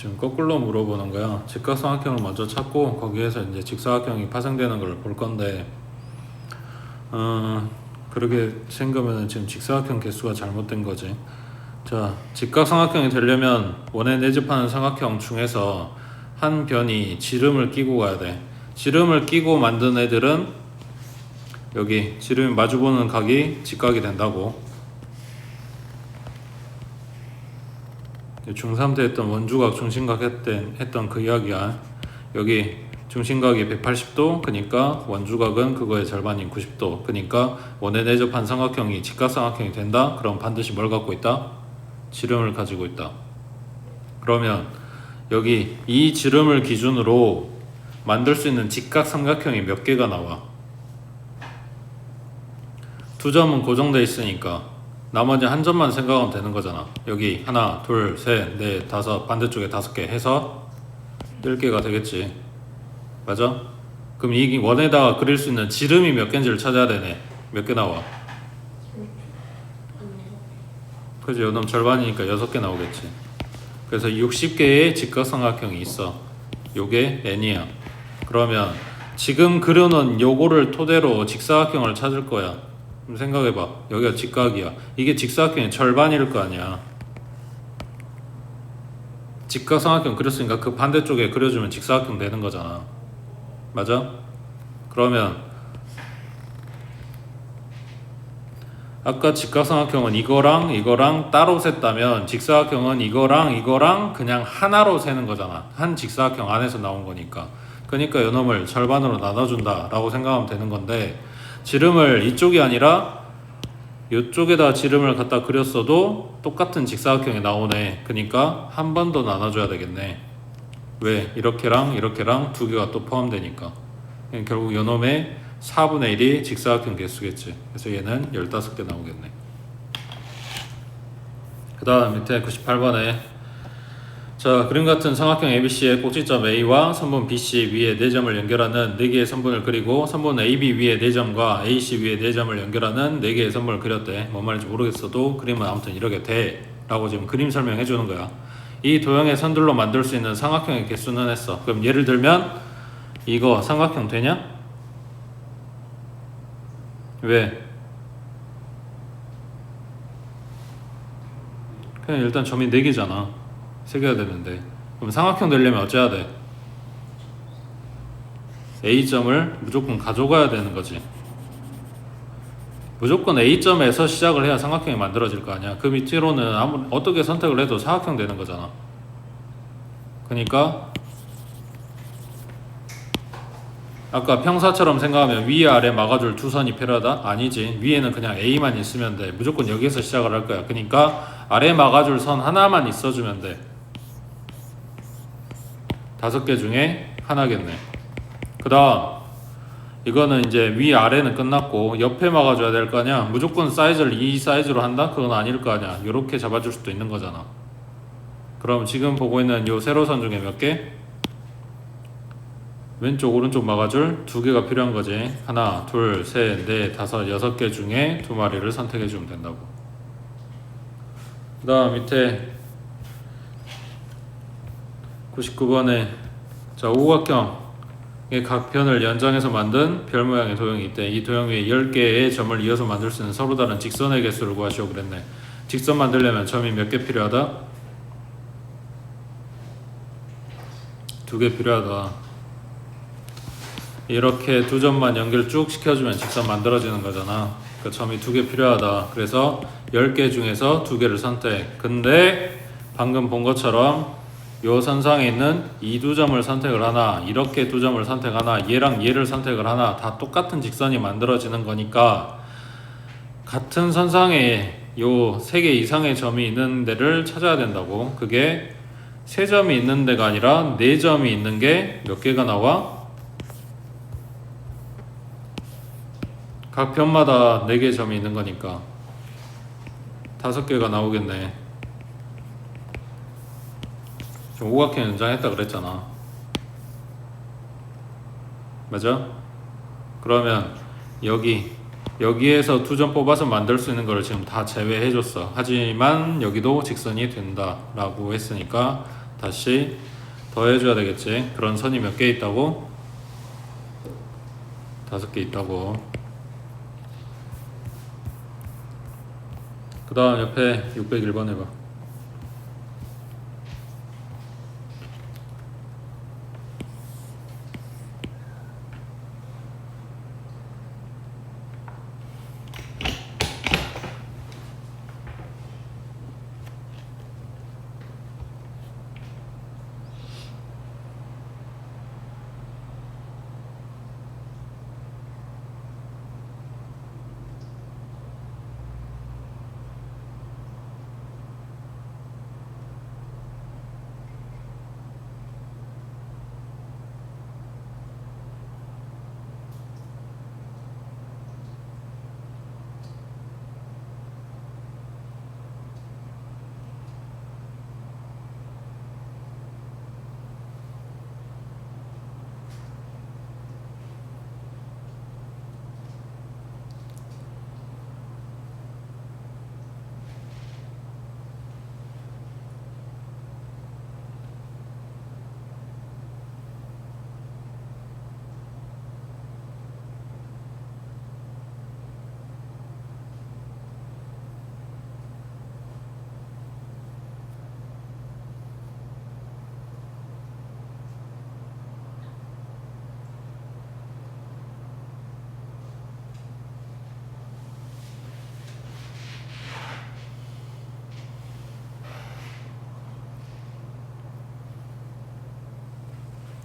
지금 거꾸로 물어보는 거야. 직각삼각형을 먼저 찾고 거기에서 이제 직사각형이 파생되는 걸 볼 건데, 그렇게 생각하면 지금 직사각형 개수가 잘못된 거지. 자, 직각삼각형이 되려면 원에 내집하는 삼각형 중에서 한 변이 지름을 끼고 가야 돼. 지름을 끼고 만든 애들은 여기 지름이 마주보는 각이 직각이 된다고. 중3 때 했던 원주각 중심각 했던 그 이야기야. 여기 중심각이 180도, 그러니까 원주각은 그거의 절반인 90도. 그러니까 원에 내접한 삼각형이 직각삼각형이 된다? 그럼 반드시 뭘 갖고 있다? 지름을 가지고 있다. 그러면 여기 이 지름을 기준으로 만들 수 있는 직각삼각형이 몇 개가 나와? 두 점은 고정돼 있으니까 나머지 한 점만 생각하면 되는 거잖아. 여기 하나, 둘, 셋, 넷, 다섯, 반대쪽에 5개 해서 10개가 되겠지. 맞아? 그럼 이 원에다가 그릴 수 있는 지름이 몇 개인지를 찾아야 되네. 몇 개 나와? 그지? 요놈 절반이니까 6개 나오겠지. 그래서 60개의 직각삼각형이 있어. 요게 n이야. 그러면 지금 그려놓은 요거를 토대로 직사각형을 찾을 거야. 그럼 생각해봐. 여기가 직각이야. 이게 직사각형의 절반일 거 아니야. 직각삼각형 그렸으니까 그 반대쪽에 그려주면 직사각형 되는 거잖아. 맞아? 그러면 아까 직각삼각형은 이거랑 따로 셌다면 직사각형은 이거랑 그냥 하나로 세는 거잖아. 한 직사각형 안에서 나온 거니까. 그러니까 요놈을 절반으로 나눠준다 라고 생각하면 되는 건데, 지름을 이쪽이 아니라 이쪽에다 지름을 갖다 그렸어도 똑같은 직사각형이 나오네. 그러니까 한 번 더 나눠줘야 되겠네. 왜? 이렇게랑 두 개가 또 포함되니까. 결국 요놈의 4분의 1이 직사각형 개수겠지. 그래서 얘는 15개 나오겠네. 그 다음 밑에 98번에 자, 그림 같은 삼각형 ABC의 꼭지점 A와 선분 BC 위에 4점을 연결하는 4개의 선분을 그리고 선분 AB 위에 4점과 AC 위에 4점을 연결하는 4개의 선분을 그렸대. 뭔 말인지 모르겠어도 그림은 아무튼 이렇게 돼 라고 지금 그림 설명해 주는 거야. 이 도형의 선들로 만들 수 있는 삼각형의 개수는 했어. 그럼 예를 들면 이거 삼각형 되냐? 왜? 그냥 일단 점이 4개잖아. 3개가 되는데. 그럼 삼각형 되려면 어째야 돼? A점을 무조건 가져가야 되는 거지. 무조건 A점에서 시작을 해야 삼각형이 만들어질 거 아니야. 그 밑으로는 어떻게 선택을 해도 사각형 되는 거잖아. 그러니까 아까 평사처럼 생각하면 위에 아래 막아줄 두 선이 필요하다? 아니지. 위에는 그냥 A만 있으면 돼. 무조건 여기에서 시작을 할 거야. 그러니까 아래 막아줄 선 하나만 있어주면 돼. 5개 중에 하나겠네. 그 다음 이거는 이제 위아래는 끝났고 옆에 막아줘야 될 거 아니야. 무조건 사이즈를 이 사이즈로 한다? 그건 아닐 거 아니야. 요렇게 잡아줄 수도 있는 거잖아. 그럼 지금 보고 있는 요 세로선 중에 몇 개? 왼쪽 오른쪽 막아줄 2개가 필요한 거지. 하나, 둘, 셋, 넷, 다섯, 6개 중에 2마리를 선택해 주면 된다고. 그 다음 밑에 99번에 자, 오각형의 각 변을 연장해서 만든 별 모양의 도형이 있대. 이 도형 위에 10개의 점을 이어서 만들 수 있는 서로 다른 직선의 개수를 구하시오 그랬네. 직선 만들려면 점이 몇 개 필요하다? 2개 필요하다. 이렇게 2점만 연결 쭉 시켜주면 직선 만들어지는 거잖아. 그 점이 2개 필요하다. 그래서 10개 중에서 2개를 선택. 근데 방금 본 것처럼 요 선상에 있는 이 2점을 선택을 하나, 이렇게 2점을 선택하나, 얘랑 얘를 선택을 하나, 다 똑같은 직선이 만들어지는 거니까 같은 선상에 요 3개 이상의 점이 있는 데를 찾아야 된다고. 그게 3점이 있는 데가 아니라 4점이 있는 게 몇 개가 나와? 각 변마다 4개의 점이 있는 거니까 5개가 나오겠네. 지금 오각형 연장했다 그랬잖아. 맞아? 그러면 여기에서 2점 뽑아서 만들 수 있는 거를 지금 다 제외해 줬어. 하지만 여기도 직선이 된다 라고 했으니까 다시 더해줘야 되겠지. 그런 선이 몇 개 있다고? 5개 있다고. 그 다음 옆에 601번 해봐.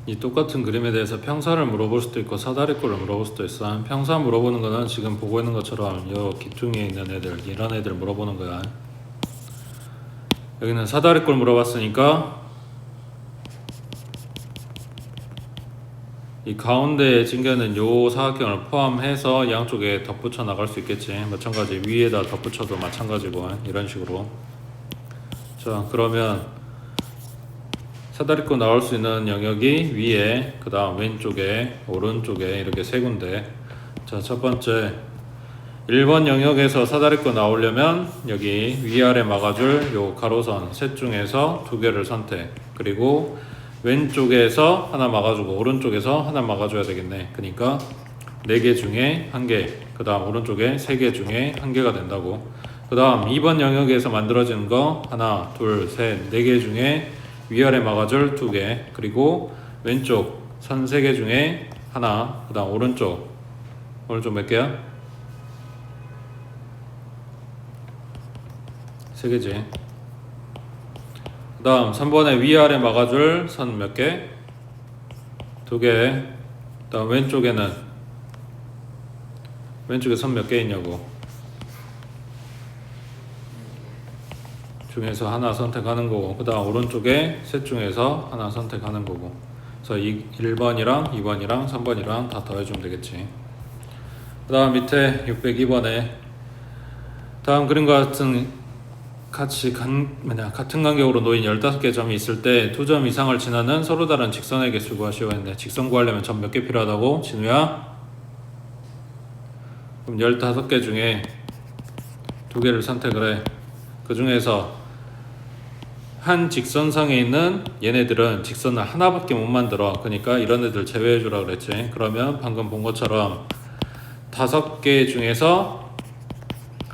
이 똑같은 그림에 대해서 평사를 물어볼 수도 있고 사다리꼴을 물어볼 수도 있어. 평사 물어보는 거는 지금 보고 있는 것처럼 요 기둥에 있는 애들, 이런 애들 물어보는 거야. 여기는 사다리꼴 물어봤으니까 이 가운데에 찡겨있는 요 사각형을 포함해서 양쪽에 덧붙여 나갈 수 있겠지. 마찬가지 위에다 덧붙여도 마찬가지고 이런 식으로. 자, 그러면 사다리꼴 나올 수 있는 영역이 위에, 그 다음 왼쪽에, 오른쪽에 이렇게 세 군데. 자, 첫 번째 1번 영역에서 사다리꼴 나오려면 여기 위아래 막아줄 요 가로선 셋 중에서 2개를 선택. 그리고 왼쪽에서 하나 막아주고 오른쪽에서 하나 막아줘야 되겠네. 그러니까 4개 중에 1개, 그 다음 오른쪽에 3개 중에 1개가 된다고. 그 다음 2번 영역에서 만들어지는 거 하나, 둘, 셋, 4개 중에 위아래 막아줄 2개, 그리고 왼쪽 선 3개 중에 하나, 그 다음 오른쪽 몇 개야? 3개지. 그 다음 3번에 위아래 막아줄 선 몇 개? 2개. 그 다음 왼쪽에 선 몇 개 있냐고. 중에서 하나 선택하는 거고, 그 다음 오른쪽에 셋 중에서 하나 선택하는 거고. 그래서 1번이랑 2번이랑 3번이랑 다 더해주면 되겠지. 그 다음 밑에 602번에 다음 그림과 같은 간격으로 놓인 15개 점이 있을 때 2점 이상을 지나는 서로 다른 직선의 개수 구하시오 했는데, 직선 구하려면 점 몇 개 필요하다고? 진우야? 그럼 15개 중에 2개를 선택을 해. 그 중에서 한 직선상에 있는 얘네들은 직선을 하나밖에 못 만들어. 그러니까 이런 애들 제외해 주라 그랬지. 그러면 방금 본 것처럼 5개 중에서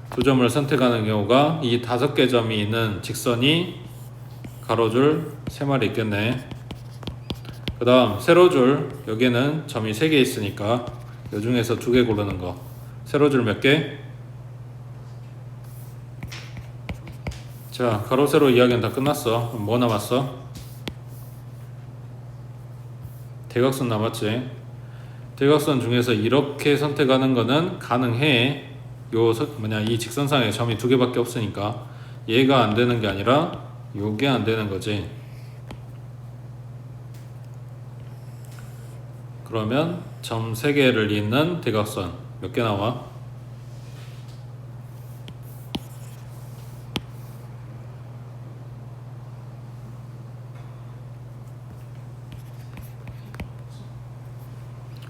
2점을 선택하는 경우가 이 5개 점이 있는 직선이 가로줄 3마리 있겠네. 그 다음 세로줄, 여기에는 점이 3개 있으니까 이 중에서 2개 고르는 거. 세로줄 몇 개? 자, 가로 세로 이야기는 다 끝났어. 뭐 남았어? 대각선 남았지. 대각선 중에서 이렇게 선택하는 거는 가능해. 이 직선상에 점이 2개밖에 없으니까 얘가 안 되는 게 아니라 요게 안 되는 거지. 그러면 점 3개를 잇는 대각선 몇 개 나와?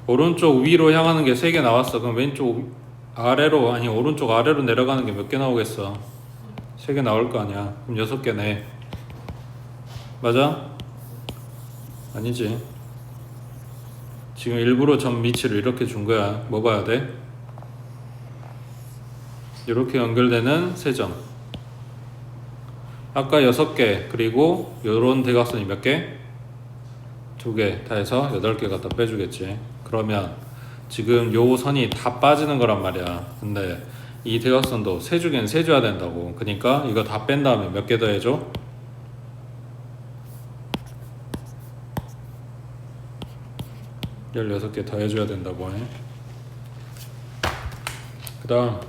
오른쪽 위로 향하는 게 3개 나왔어. 그럼 왼쪽 아래로, 아니 오른쪽 아래로 내려가는 게 몇 개 나오겠어? 3개 나올 거 아니야. 그럼 6개네. 맞아? 아니지. 지금 일부러 점 위치를 이렇게 준 거야. 뭐 봐야 돼? 이렇게 연결되는 세 점. 아까 6개, 그리고 요런 대각선이 몇 개? 2개 다 해서 8개 갖다 빼주겠지. 그러면 지금 요 선이 다 빠지는 거란 말이야. 근데 이 대각선도 세주긴 세줘야 된다고. 그러니까 이거 다 뺀 다음에 몇 개 더 해줘? 16개 더 해줘야 된다고 해. 그 다음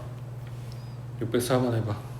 604번 해봐.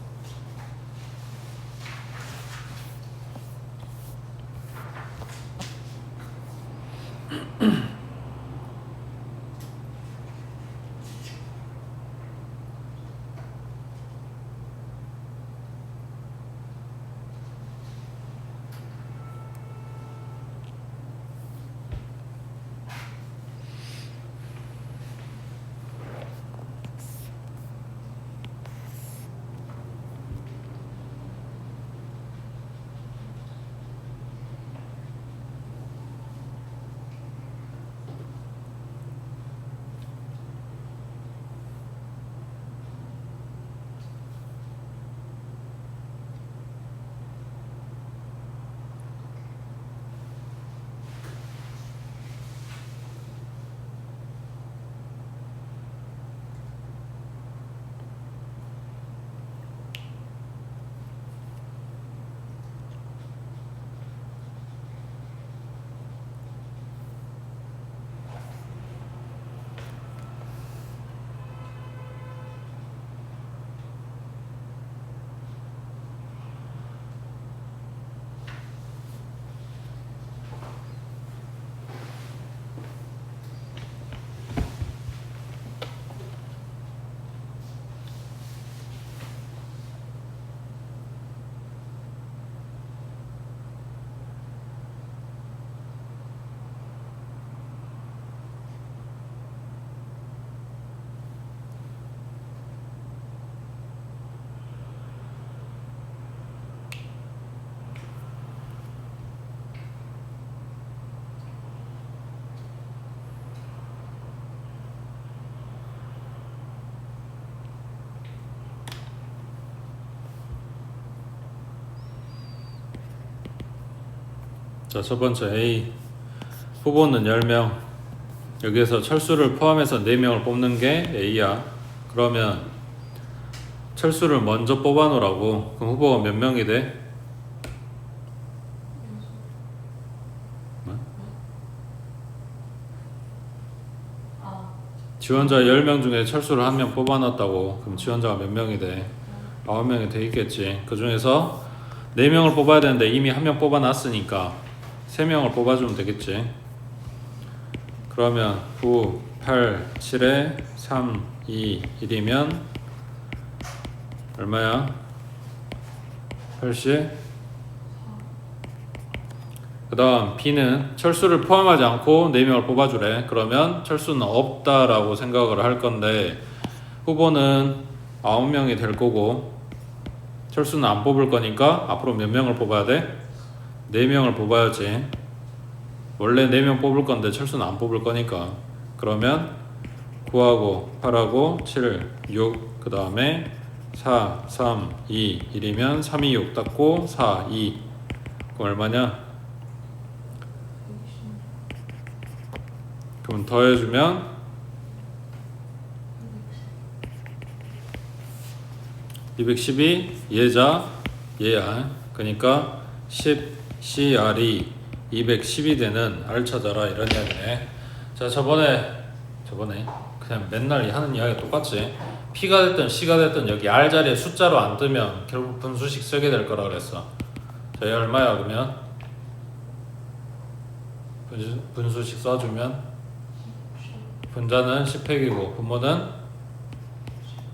자, 첫 번째 A. 후보는 10명. 여기에서 철수를 포함해서 4명을 뽑는 게 A야. 그러면 철수를 먼저 뽑아 놓으라고. 그럼 후보가 몇 명이 돼? 지원자 10명 중에 철수를 1명 뽑아 놨다고. 그럼 지원자가 몇 명이 돼? 9명이 돼 있겠지. 그 중에서 4명을 뽑아야 되는데 이미 1명 뽑아 놨으니까 3명을 뽑아주면 되겠지. 그러면 9, 8, 7에 3, 2, 1이면 얼마야? 80? 그 다음 B는 철수를 포함하지 않고 4명을 뽑아주래. 그러면 철수는 없다라고 생각을 할 건데 후보는 9명이 될 거고 철수는 안 뽑을 거니까 앞으로 몇 명을 뽑아야 돼? 4명을 뽑아야지. 원래 4명 뽑을 건데 철수는 안 뽑을 거니까. 그러면 9하고 8하고 7, 6, 그 다음에 4, 3, 2, 1이면 3, 2, 6 닦고 4, 2. 그럼 얼마냐? 그럼 더해주면 212 얘자 얘야. 그러니까 10 CR이 210이 되는 R을 찾아라 이런 이야기네. 자, 저번에 그냥 맨날 하는 이야기가 똑같지. P가 됐든 C가 됐든 여기 R 자리에 숫자로 안 뜨면 결국 분수식 쓰게 될 거라 그랬어. 자, 얘 얼마야 그러면? 분수식 써주면 분자는 10팩이고 분모는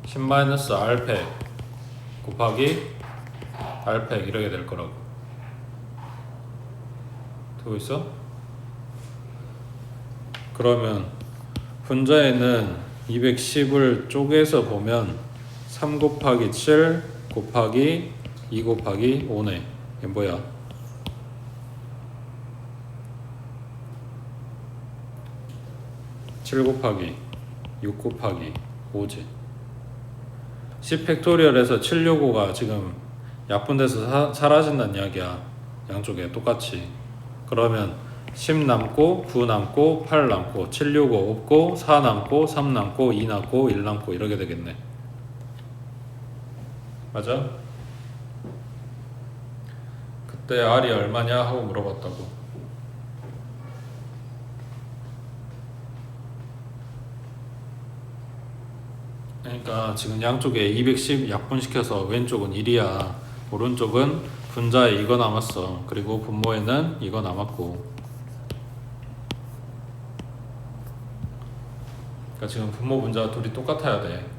10-R팩 곱하기 R팩 이렇게 될 거라고. 되고 있어? 그러면 분자에는 210을 쪼개서 보면 3 곱하기 7 곱하기 2 곱하기 5네. 이게 뭐야? 7 곱하기 6 곱하기 5지. 10 팩토리얼에서 765가 지금 약분돼서 사라진다는 이야기야. 양쪽에 똑같이. 그러면 10 남고 9 남고 8 남고 765 없고 4 남고 3 남고 2 남고 1 남고 이렇게 되겠네. 맞아? 그때 R이 얼마냐 하고 물어봤다고. 그러니까 지금 양쪽에 210 약분시켜서 왼쪽은 1이야. 오른쪽은 분자에 이거 남았어. 그리고 분모에는 이거 남았고. 그러니까 지금 분모 분자가 둘이 똑같아야 돼.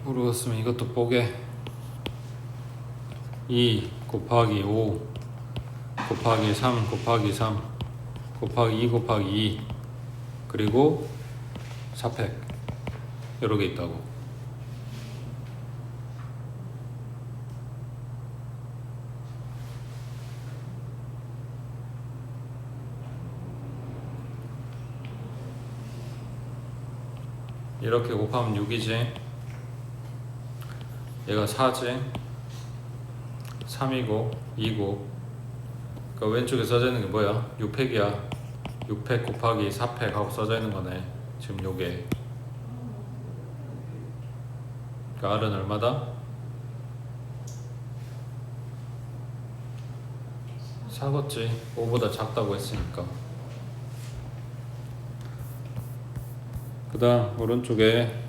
모르겠으면 이것도 보게. 2 곱하기 5 곱하기 3 곱하기 3 곱하기 2 곱하기 2 그리고 4팩 이렇게 있다고. 이렇게 곱하면 6이지. 얘가 4지. 3이고 2고. 그러니까 왼쪽에 써져 있는 게 뭐야? 6팩이야. 6팩 곱하기 4팩 하고 써져 있는 거네. 지금 요게. 그러니까 R은 얼마다? 4겠지. 5보다 작다고 했으니까. 그 다음 오른쪽에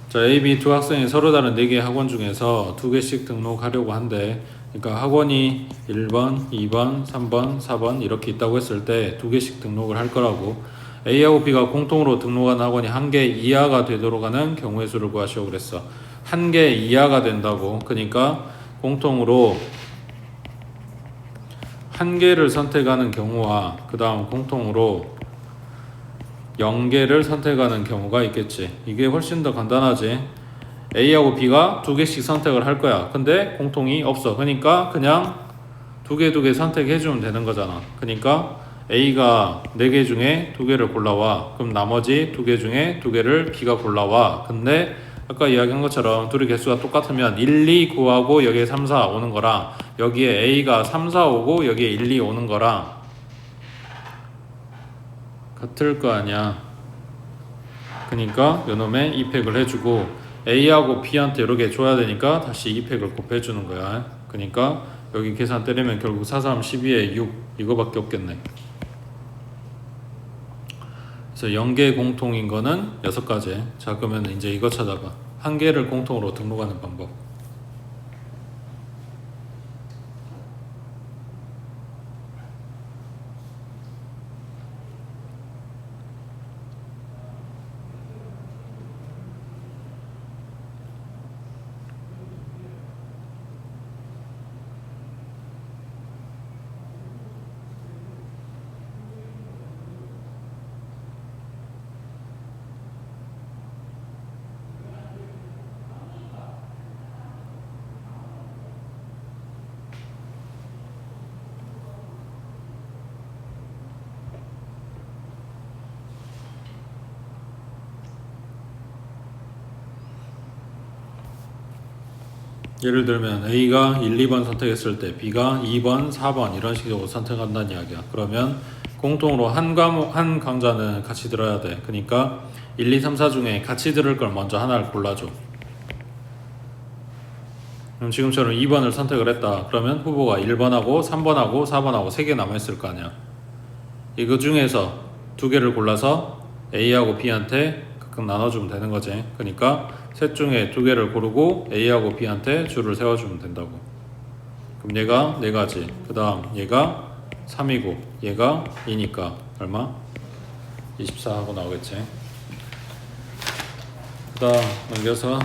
자, A, B 두 학생이 서로 다른 4개의 학원 중에서 2개씩 등록하려고 한대. 그러니까 학원이 1번, 2번, 3번, 4번 이렇게 있다고 했을 때 2개씩 등록을 할 거라고. A하고 B가 공통으로 등록한 학원이 1개 이하가 되도록 하는 경우의 수를 구하시오 그랬어. 1개 이하가 된다고. 그러니까 공통으로 1개를 선택하는 경우와 그 다음 공통으로 0개를 선택하는 경우가 있겠지. 이게 훨씬 더 간단하지. A하고 B가 2개씩 선택을 할 거야. 근데 공통이 없어. 그러니까 그냥 2개 선택해주면 되는 거잖아. 그러니까 A가 4개 중에 2개를 골라와. 그럼 나머지 2개 중에 2개를 B가 골라와. 근데 아까 이야기한 것처럼 둘의 개수가 똑같으면 1, 2 구하고 여기에 3, 4 오는 거랑 여기에 A가 3, 4 오고 여기에 1, 2 오는 거랑 같을 거 아니야. 그러니까 요놈에 2팩을 해주고 A하고 B한테 이렇게 줘야 되니까 다시 2팩을 곱해주는 거야. 그러니까 여기 계산 때리면 결국 4, 3, 12에 6 이거밖에 없겠네. 그래서 0개 공통인 거는 6가지. 자, 그러면 이제 이거 찾아봐. 1개를 공통으로 등록하는 방법. 예를 들면 A가 1, 2번 선택했을 때 B가 2번, 4번 이런 식으로 선택한다는 이야기야. 그러면 공통으로 한 강좌는 같이 들어야 돼. 그러니까 1, 2, 3, 4 중에 같이 들을 걸 먼저 하나를 골라줘. 그럼 지금처럼 2번을 선택을 했다. 그러면 후보가 1번하고 3번하고 4번하고 3개 남아있을 거 아니야. 이거 중에서 2개를 골라서 A하고 B한테 각각 나눠주면 되는 거지. 그러니까 셋 중에 2개를 고르고 A하고 B한테 줄을 세워주면 된다고. 그럼 얘가 4가지. 그 다음 얘가 3이고 얘가 2니까 얼마? 24 하고 나오겠지. 그 다음 넘겨서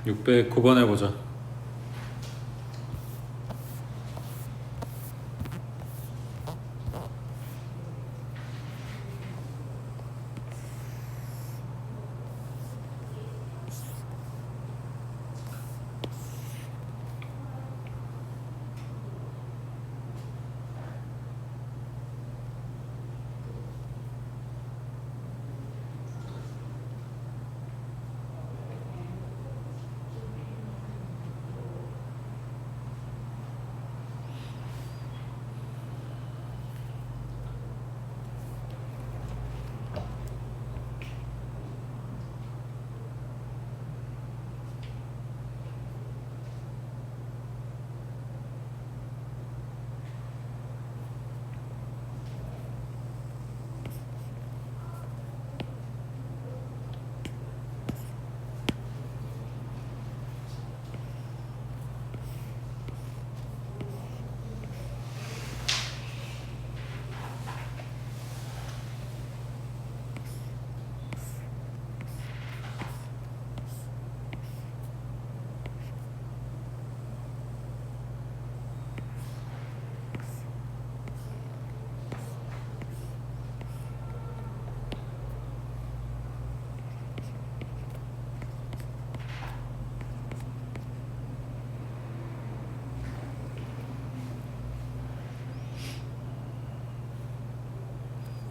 609번 해보자.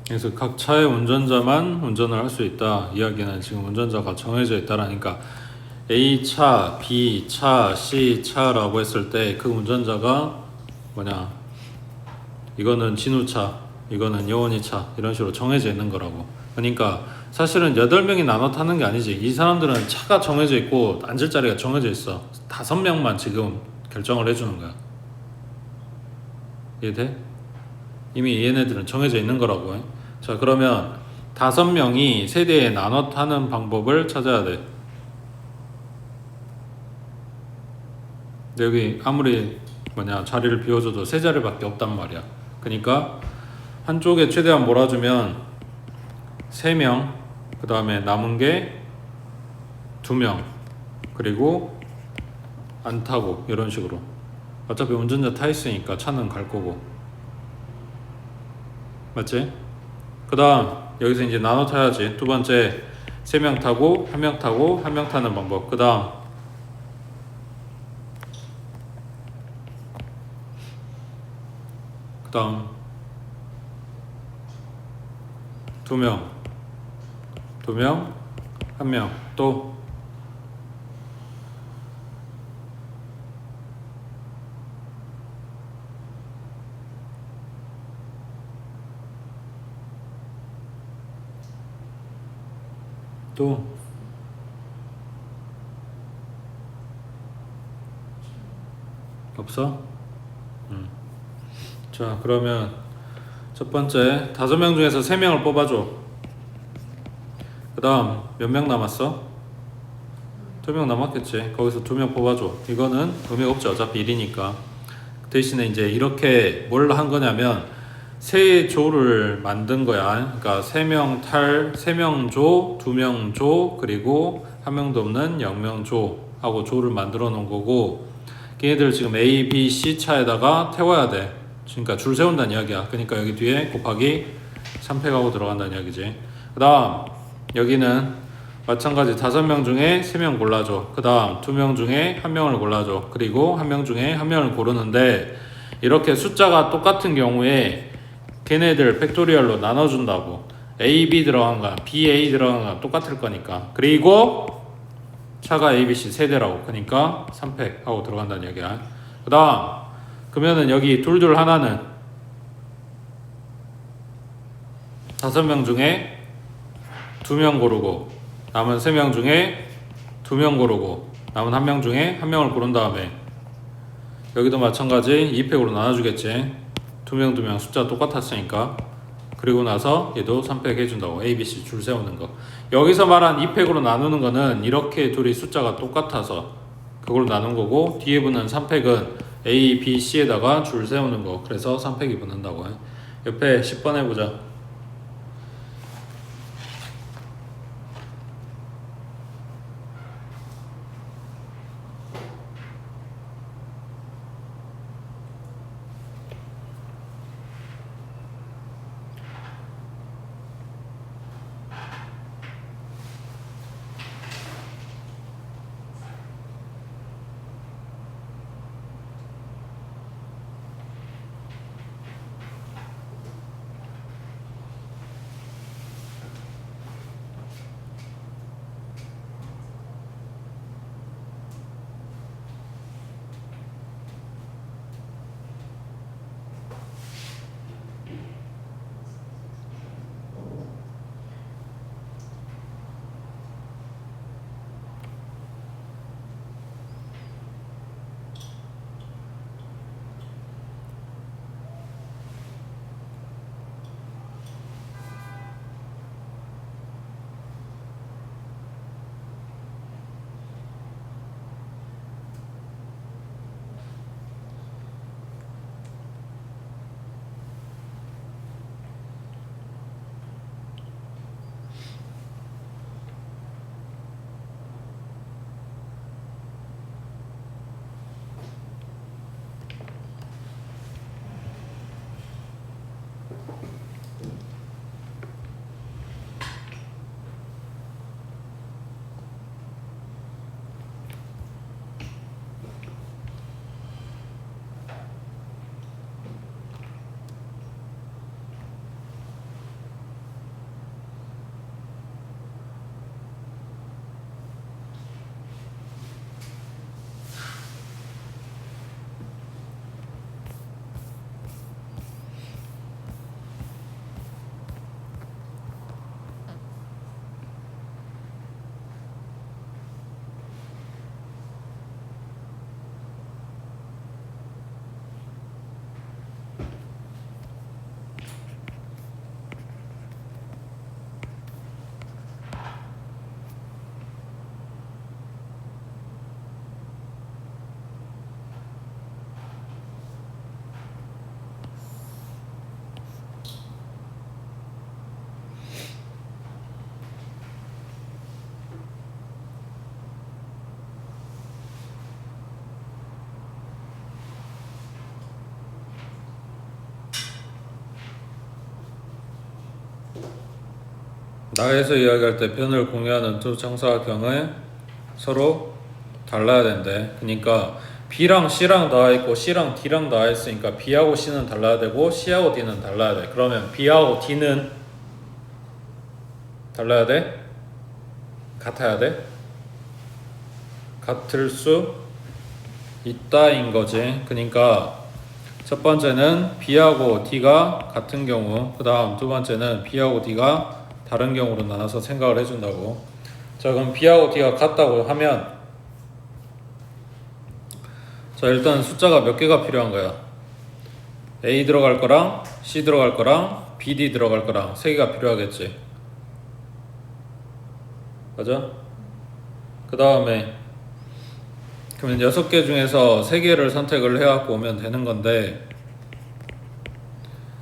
그래서 각 차의 운전자만 운전을 할 수 있다. 이야기는 지금 운전자가 정해져 있다라니까 A차, B차, C차라고 했을 때 그 운전자가 뭐냐, 이거는 진우차, 이거는 여원이차 이런 식으로 정해져 있는 거라고. 그러니까 사실은 8명이 나눠 타는 게 아니지. 이 사람들은 차가 정해져 있고 앉을 자리가 정해져 있어. 5명만 지금 결정을 해주는 거야. 이해돼? 이미 얘네들은 정해져 있는 거라고. 자, 그러면 5명이 세대에 나눠 타는 방법을 찾아야 돼. 여기 아무리 뭐냐 자리를 비워줘도 3자리밖에 없단 말이야. 그러니까 한쪽에 최대한 몰아주면 3명, 그 다음에 남은 게 2명, 그리고 안 타고 이런 식으로. 어차피 운전자 타 있으니까 차는 갈 거고. 맞지? 그 다음 여기서 이제 나눠 타야지. 두 번째 3명 타고 1명 타고 1명 타는 방법. 그 다음 그 다음 2명 1명 또 없어? 자, 그러면 첫 번째 5명 중에서 3명을 뽑아줘. 그 다음 몇 명 남았어? 2명 남았겠지. 거기서 2명 뽑아줘. 이거는 의미가 없죠. 어차피 1이니까. 대신에 이제 이렇게 뭘 한 거냐면 세 조를 만든 거야. 그러니까 3명 탈, 3명 조, 2명 조, 그리고 1명도 없는 0명 조 하고 조를 만들어 놓은 거고, 걔네들 지금 A, B, C 차에다가 태워야 돼. 그러니까 줄 세운다는 이야기야. 그러니까 여기 뒤에 곱하기 3팩하고 들어간다는 이야기지. 그 다음 여기는 마찬가지 5명 중에 3명 골라줘. 그 다음 2명 중에 1명을 골라줘. 그리고 1명 중에 1명을 고르는데, 이렇게 숫자가 똑같은 경우에 걔네들 팩토리얼로 나눠준다고. A, B 들어간 거야, B, A 들어간 거야 똑같을 거니까. 그리고 차가 A, B, C 세대라고. 그러니까 3팩 하고 들어간다는 얘기야. 그 다음 그러면은 여기 둘둘 하나는 5명 중에 2명 고르고, 남은 3명 중에 2명 고르고, 남은 1명 중에 1명을 고른 다음에 여기도 마찬가지 2팩으로 나눠주겠지. 2명 숫자 똑같았으니까. 그리고 나서 얘도 3팩 해준다고. A, B, C 줄 세우는 거. 여기서 말한 2팩으로 나누는 거는 이렇게 둘이 숫자가 똑같아서 그걸 나눈 거고, 뒤에 붙는 3팩은 A, B, C에다가 줄 세우는 거. 그래서 3팩이 붙는다고. 옆에 10번 해보자. 나에서 이야기할 때 변을 공유하는 두 정사각형은 서로 달라야 된대. 그러니까 B랑 C랑 나와 있고 C랑 D랑 나와 있으니까 B하고 C는 달라야 되고 C하고 D는 달라야 돼. 그러면 B하고 D는 달라야 돼? 같아야 돼? 같을 수 있다인 거지. 그러니까 첫 번째는 B하고 D가 같은 경우, 그 다음 두 번째는 B하고 D가 다른 경우로 나눠서 생각을 해준다고. 자, 그럼 B하고 D가 같다고 하면, 자, 일단 숫자가 몇 개가 필요한 거야? A 들어갈 거랑 C 들어갈 거랑 BD 들어갈 거랑 3개가 필요하겠지. 맞아? 그 다음에 그러면 6개 중에서 3개를 선택을 해갖고 오면 되는 건데,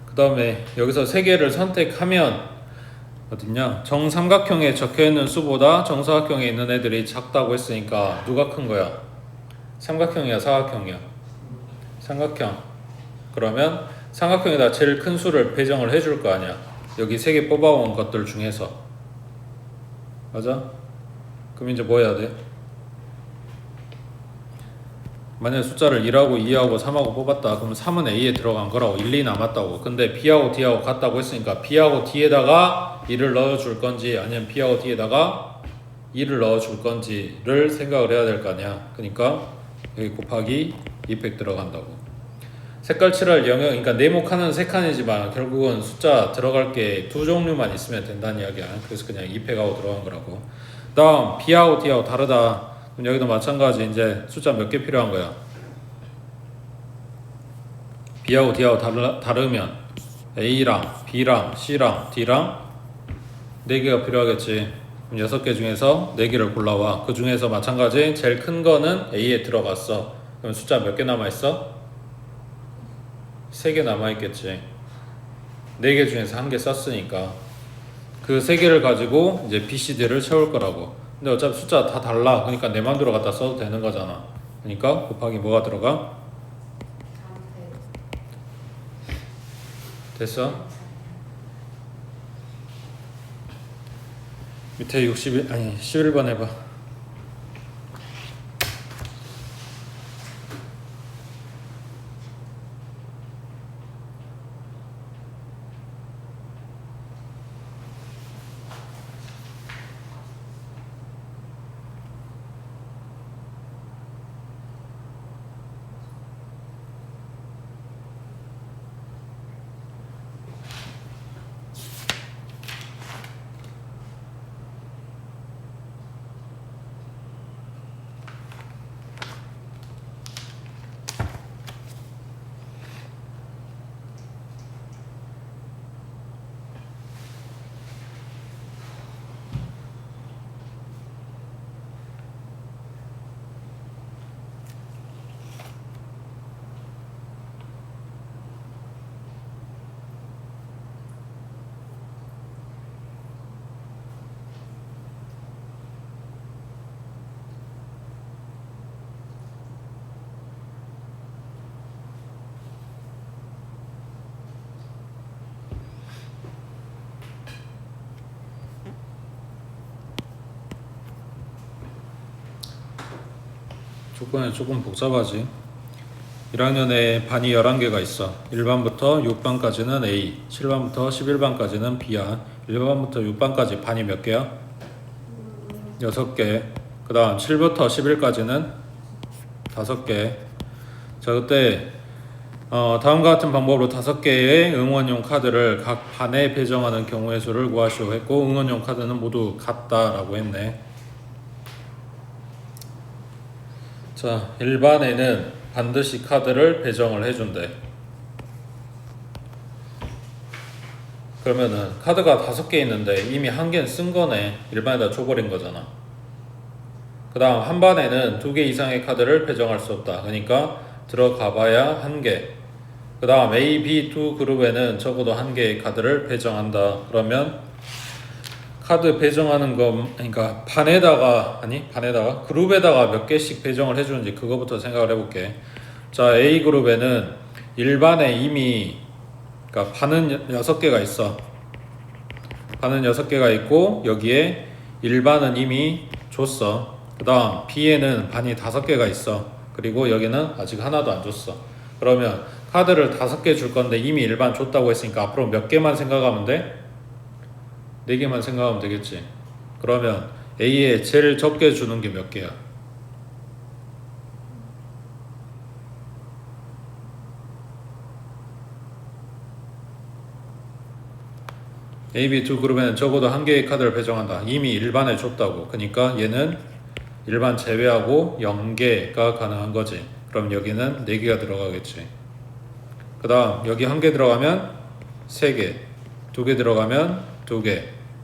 그 다음에 여기서 3개를 선택하면 어딨냐? 정삼각형에 적혀있는 수보다 정사각형에 있는 애들이 작다고 했으니까 누가 큰 거야? 삼각형이야 사각형이야? 삼각형. 그러면 삼각형에다 제일 큰 수를 배정을 해줄 거 아니야. 여기 3개 뽑아온 것들 중에서. 맞아? 그럼 이제 뭐 해야 돼? 만약에 숫자를 1하고 2하고 3하고 뽑았다. 그러면 3은 A에 들어간 거라고. 1, 2 남았다고. 근데 B하고 D하고 같다고 했으니까 B하고 D에다가 2를 넣어줄 건지 아니면 B하고 D에다가 2를 넣어줄 건지를 생각을 해야 될 거 아니야. 그러니까 여기 곱하기 2팩 들어간다고. 색깔 칠할 영역, 그러니까 네모칸은 3칸이지만 결국은 숫자 들어갈 게 2종류만 있으면 된다는 이야기야. 그래서 그냥 2팩하고 들어간 거라고. 다음 B하고 D하고 다르다. 그럼 여기도 마찬가지. 이제 숫자 몇 개 필요한 거야? B하고 D하고 다르면 A랑 B랑 C랑 D랑 4개가 필요하겠지. 그럼 6개 중에서 4개를 골라와. 그 중에서 마찬가지 제일 큰 거는 A에 들어갔어. 그럼 숫자 몇 개 남아있어? 3개 남아있겠지. 4개 중에서 1개 썼으니까 그 3개를 가지고 이제 B, C, D를 채울 거라고. 근데 어차피 숫자 다 달라. 그러니까 내 맘대로 갖다 써도 되는 거잖아. 그러니까 곱하기 뭐가 들어가? 됐어? 밑에 61, 아니 11번 해봐. 조건이 조금 복잡하지. 1학년에 반이 11개가 있어. 1반부터 6반까지는 A, 7반부터 11반까지는 B야. 1반부터 6반까지 반이 몇 개야? 6개. 그 다음 7부터 11까지는 5개. 자, 그때 다음과 같은 방법으로 5개의 응원용 카드를 각 반에 배정하는 경우의 수를 구하시오 했고, 응원용 카드는 모두 같다라고 했네. 자, 1반에는 반드시 카드를 배정을 해준대. 그러면은 카드가 5개 있는데 이미 1개는 쓴 거네. 1반에다 줘버린 거잖아. 그 다음 한 반에는 2개 이상의 카드를 배정할 수 없다. 그러니까 들어가 봐야 1개. 그 다음 A, B 두 그룹에는 적어도 1개의 카드를 배정한다. 그러면 카드 배정하는 거, 그러니까 반에다가 그룹에다가 몇 개씩 배정을 해주는지 그거부터 생각을 해볼게. 자, A 그룹에는 일반에 이미, 그러니까 반은 6개가 있어. 반은 6개가 있고 여기에 일반은 이미 줬어. 그 다음 B에는 반이 5개가 있어. 그리고 여기는 아직 하나도 안 줬어. 그러면 카드를 5개 줄 건데 이미 일반 줬다고 했으니까 앞으로 몇 개만 생각하면 돼? 4개만 생각하면 되겠지. 그러면 A에 제일 적게 주는 게 몇 개야? A, B 두 그룹에는 적어도 1개의 카드를 배정한다. 이미 일반에 줬다고. 그러니까 얘는 일반 제외하고 0개가 가능한 거지. 그럼 여기는 4개가 들어가겠지. 그 다음 여기 1개 들어가면 3개, 2개 들어가면 2개,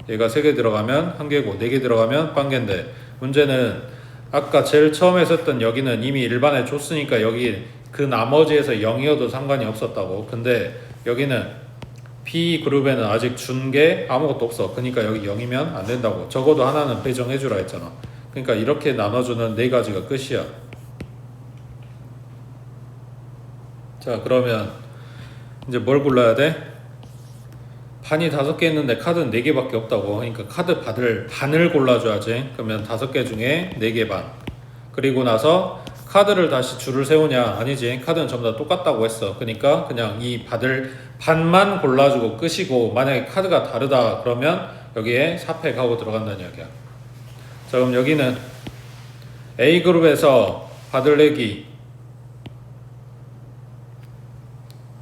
얘가 3개 들어가면 1개고 4개 들어가면 빵개인데, 문제는 아까 제일 처음에 썼던 여기는 이미 일반에 줬으니까 여기 그 나머지에서 0이어도 상관이 없었다고. 근데 여기는 B 그룹에는 아직 준 게 아무것도 없어. 그러니까 여기 0이면 안 된다고. 적어도 하나는 배정해 주라 했잖아. 그러니까 이렇게 나눠주는 4가지가 끝이야. 자, 그러면 이제 뭘 골라야 돼? 반이 5개 있는데 카드는 4개밖에 없다고. 그러니까 카드 반을 골라줘야지. 그러면 5개 중에 4개 반. 그리고 나서 카드를 다시 줄을 세우냐? 아니지. 카드는 전부 다 똑같다고 했어. 그러니까 그냥 이 받을 반만 골라주고 끝이고, 만약에 카드가 다르다 그러면 여기에 4팩 하고 들어간다는 이야기야. 자, 그럼 여기는 A그룹에서 받을 내기,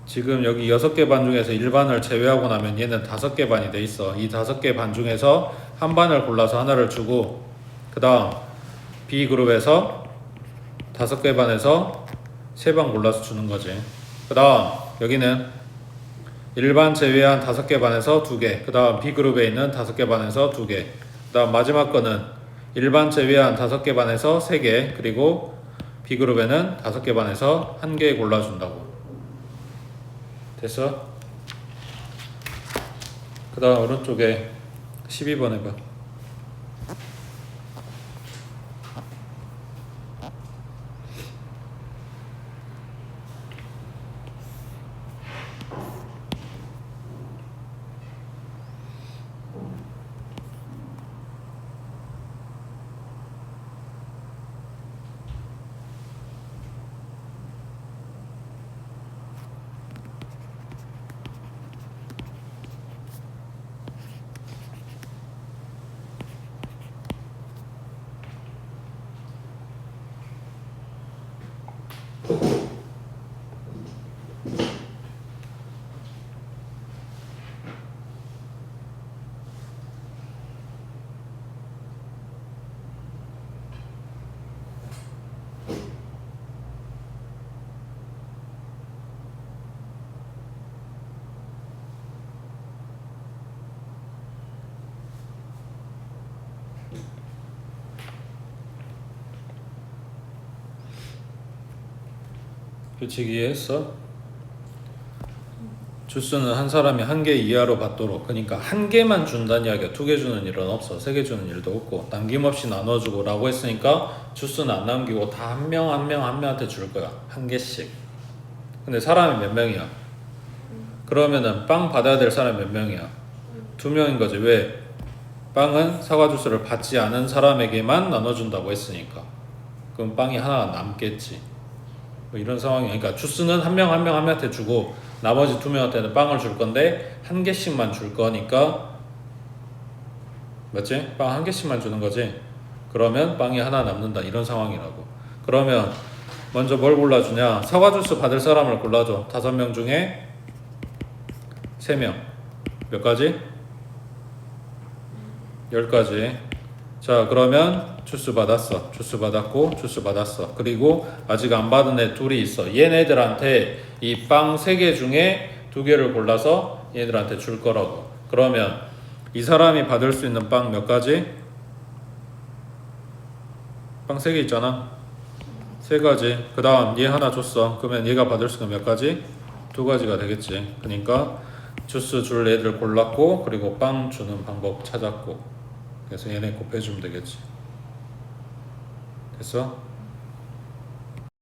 지금 여기 6개 반 중에서 1반을 제외하고 나면 얘는 5개 반이 돼 있어. 이 5개 반 중에서 한 반을 골라서 하나를 주고, 그 다음 B그룹에서 5개 반에서 3반 골라서 주는 거지. 그 다음 여기는 일반 제외한 5개 반에서 2개, 그 다음 B그룹에 있는 5개 반에서 2개, 그 다음 마지막 거는 일반 제외한 5개 반에서 3개, 그리고 B그룹에는 5개 반에서 1개 골라준다고. 됐어? 그 다음 오른쪽에 12번 해봐. 규칙 이해했어? 주스는 한 사람이 1개 이하로 받도록, 그러니까 1개만 준다는 이야기야. 2개 주는 일은 없어. 3개 주는 일도 없고, 남김없이 나눠주고 라고 했으니까 주스는 안 남기고 다 한 명한테 줄 거야. 1개씩. 근데 사람이 몇 명이야? 그러면은 빵 받아야 될 사람이 몇 명이야? 2명인 거지. 왜? 빵은 사과 주스를 받지 않은 사람에게만 나눠준다고 했으니까. 그럼 빵이 하나 남겠지. 뭐 이런 상황이. 그러니까 주스는 한 명 한 명한테 주고 나머지 2명한테는 빵을 줄 건데 한 개씩만 줄 거니까, 맞지? 빵 한 개씩만 주는 거지. 그러면 빵이 하나 남는다, 이런 상황이라고. 그러면 먼저 뭘 골라주냐? 사과 주스 받을 사람을 골라줘. 5명 중에 3명. 몇 가지? 10가지. 자, 그러면 주스 받았어. 주스 받았고 주스 받았어. 그리고 아직 안 받은 애 둘이 있어. 얘네들한테 이 빵 3개 중에 2개를 골라서 얘네들한테 줄 거라고. 그러면 이 사람이 받을 수 있는 빵 몇 가지? 빵 3개 있잖아. 3가지. 그 다음 얘 하나 줬어. 그러면 얘가 받을 수 있는 몇 가지? 2가지가 되겠지. 그러니까 주스 줄 애들 골랐고, 그리고 빵 주는 방법 찾았고, 그래서 얘네 곱해주면 되겠지. 됐어?